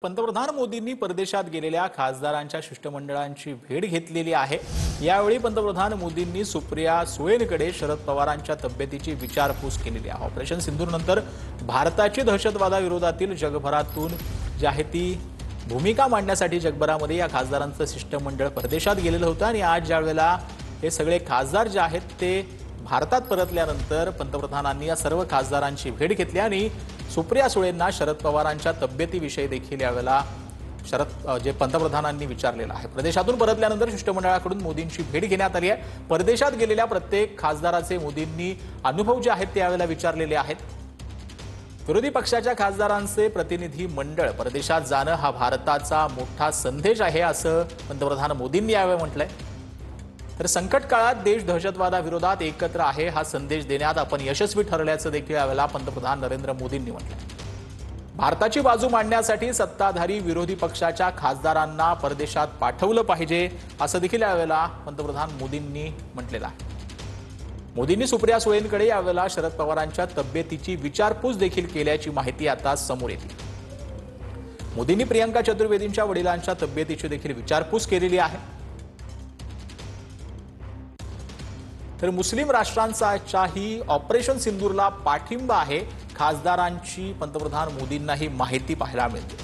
पंतप्रधान मोदींनी परदेशात गेलेल्या खासदारांच्या शिष्टमंडळांची भेट घेतलेली आहे। यावेळी पंतप्रधान मोदींनी सुप्रिया सुळेंकडे शरद पवारांच्या तब्येतीची विचारपूस केलेली आहे। ऑपरेशन सिंधूरनंतर भारताची दहशतवादाविरोधातील जगभरातून जी आहे ती भूमिका मांडण्यासाठी जगभरामध्ये या खासदारांचं शिष्टमंडळ परदेशात गेलेलं होतं आणि आज ज्यावेळेला हे सगळे खासदार जे आहेत ते भारतात परतल्यानंतर पंतप्रधानांनी या सर्व खासदारांची भेट घेतली आणि सुप्रिया सुळेंना शरद पवारांच्या तब्येतीविषयी देखील यावेळेला जे पंतप्रधानांनी विचारलेलं आहे। प्रदेशातून परतल्यानंतर शिष्टमंडळाकडून मोदींची भेट घेण्यात आली आहे। परदेशात गेलेल्या प्रत्येक खासदाराचे मोदींनी अनुभव जे आहेत ते यावेळेला विचारलेले आहेत। विरोधी पक्षाच्या खासदारांचे प्रतिनिधी मंडळ परदेशात जाणं हा भारताचा मोठा संदेश आहे असं पंतप्रधान मोदींनी यावेळी म्हटलंय। तर संकट काळात देश दहशतवादाविरोधात एकत्र आहे हा संदेश देण्यात आपण यशस्वी ठरल्याचं देखील यावेळेला पंतप्रधान नरेंद्र मोदींनी म्हटलंय। भारताची बाजू मांडण्यासाठी सत्ताधारी विरोधी पक्षाच्या खासदारांना परदेशात पाठवलं पाहिजे असं देखील यावेळेला पंतप्रधान मोदींनी म्हटलेलं आहे। मोदींनी सुप्रिया सुळेंकडे यावेळेला शरद पवारांच्या तब्येतीची विचारपूस देखील केल्याची माहिती आता समोर येते। मोदींनी प्रियंका चतुर्वेदींच्या वडिलांच्या तब्येतीची देखील विचारपूस केलेली आहे। तर मुस्लिम राष्ट्रांचाही ऑपरेशन सिंदूरला पाठिंबा आहे खासदारांची पंतप्रधान मोदींना ही माहिती पाहायला मिळते।